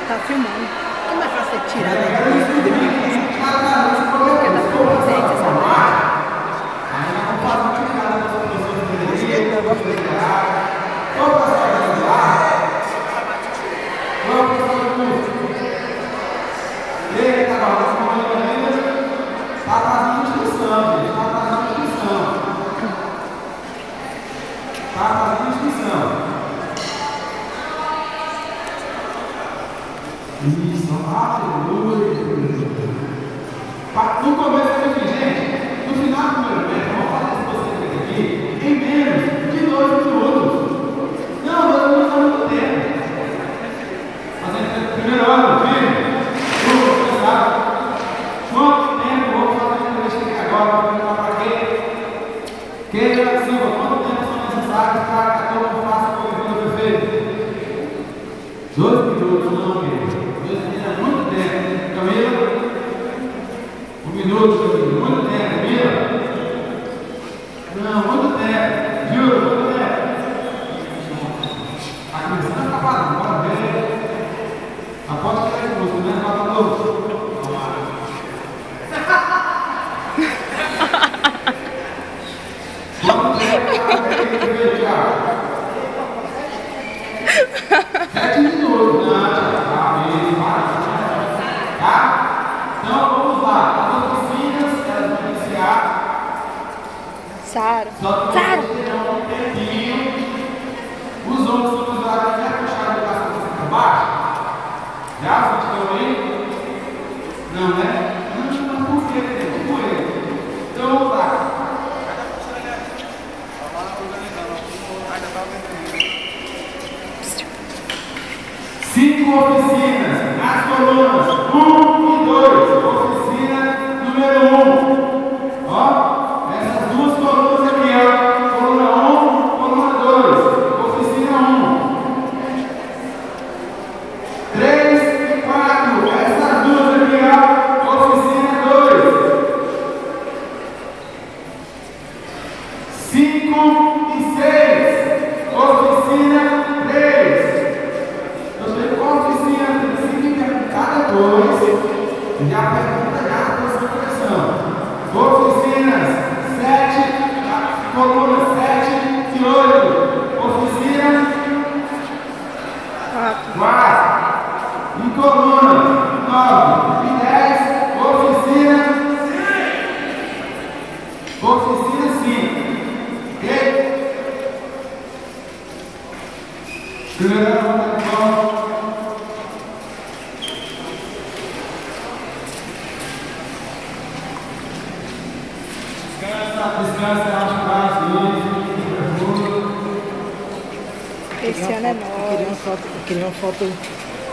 Tá filmando. Como é fácil você tirar daqui? Porque tá filmando, gente, essa marca. Isso, aleluia. No começo eu disse, gente, no final do primeiro mês, vamos fazer esse processo aqui em menos de 2 minutos. Não, 2 minutos é muito tempo. Mas no primeiro ano, filho, você sabe quanto tempo eu vou fazer a entrevista aqui agora para perguntar para quem Silva, quanto tempo são necessários para que a turma faça a coisa perfeita? 2 minutos, não, querido. Muito tempo, Camila. 1 minuto, muito tempo, Camila. Não, muito tempo, Júlio, muito tempo. A criança está acabada, bora ver. Aposto que está exposto, né? Fala todos. Quanto tempo tem que ver, Thiago? 7 minutos, né? Tá? Então vamos lá. As oficinas, elas vão iniciar. Sara. Só que vocês terão um tempinho. Os outros vão usar até puxar o braço para baixo. Já? Vocês estão aí? Não, né? Não, por que? Por ele. Então vamos lá. 5 oficinas nas colunas 1 e 2, oficina número 1. Ó, essas duas colunas aqui, ó, coluna 1, coluna 2, oficina 1. 3 e 4, essas duas aqui, ó, oficina 2. 5 e 6, oficina 3. Primeira volta de volta. Descansa, acho que Esse ano é nosso. Eu queria uma foto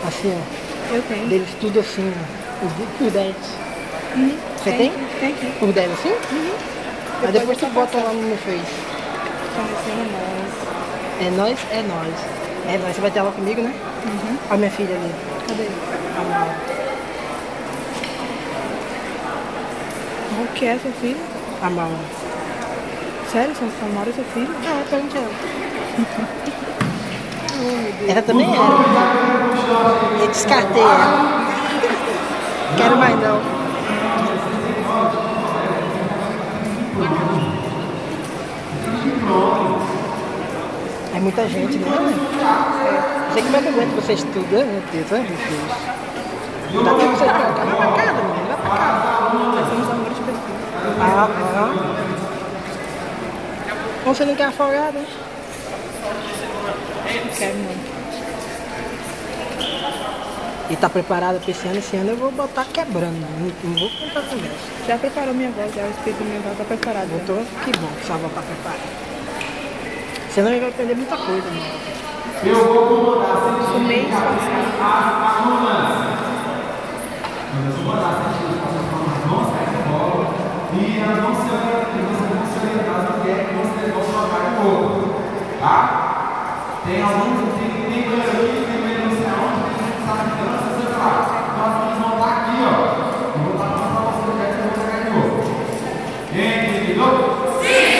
assim, ó. Eu tenho. Deles tudo assim, ó. Por 10. Você tem? Tem aqui. Por 10 assim? Aí depois tu bota lá no meu Face. Esse ano é nosso. É nós, é nós. É nós. Você vai ter aula comigo, né? Olha minha filha ali. Cadê? A Mala. O que é, seu filho? A Mala. Sério? São Mauro, seu filho? Ah, pergunte ela. Oh, meu Deus. Ela também era. Eu descartei ela. Quero mais não. É muita gente, né? Não sei como é que eu aguento vocês estudando, meu Deus, ai meu Deus. Dá tempo vocês pra cá, vai pra casa, menino, vai pra casa. Nós somos amores de pessoa. Ah. Você não quer afogada, né? Não quero não. E tá preparada pra esse ano? Esse ano eu vou botar quebrando, não vou contar conversa. Já preparou minha voz, já o espírito da minha voz tá preparado. já. Botou? Que bom que sua avó tá preparada. Senão ele vai aprender muita coisa, né? Eu vou comandar sentido. Fumei e disfarçado. As alunas. Nós vamos mandar sentido para as mãos sair de bola. E elas vão se orientar no que é que vocês vão jogar de novo. Tá? Tem alguns, tem ganhadores, tem denunciação, tem sacrifício, sei lá. Então as mãos vão estar aqui, ó. Eu vou estar falando para vocês o que é que vocês vão jogar de novo. Entendeu?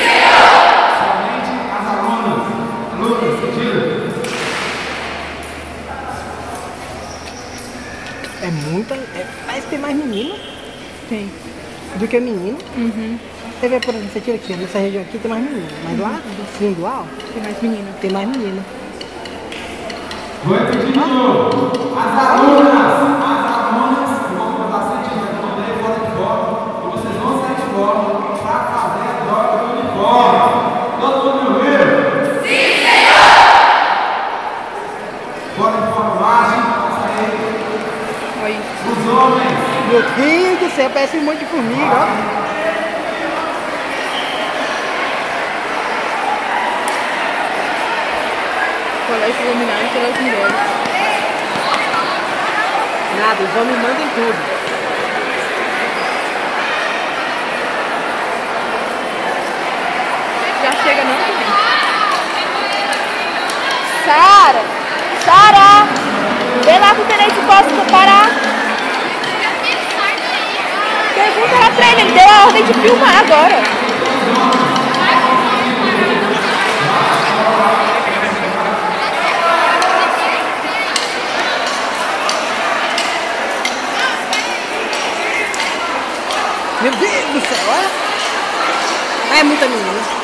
É muita. Parece que tem mais menino Tem. do que menino. Uhum. Você vê, por exemplo, você tira aqui, nessa região aqui tem mais menino. Mas lá do fundo lá, ó, Tem mais menina. tem mais menino. Vou repetir de novo. As alunas, eu vou botar sentido, eu vou ler fora de fora, e vocês vão sair de fora para fazer a troca do uniforme. Todo mundo me ouviu? Sim, senhor! Fora de fora, margem, passa aí. Olha isso. Os homens. Meu Deus do céu, parece um monte de formiga, ó. Colégio iluminado pelas mulheres. Nada, os homens mandam em tudo. Já chega não, gente? Sara! Sara! Vem lá pro tenente Costa parar. Pergunta lá pra ele deu a ordem de filmar agora. Meu Deus do céu, olha. É muita menina.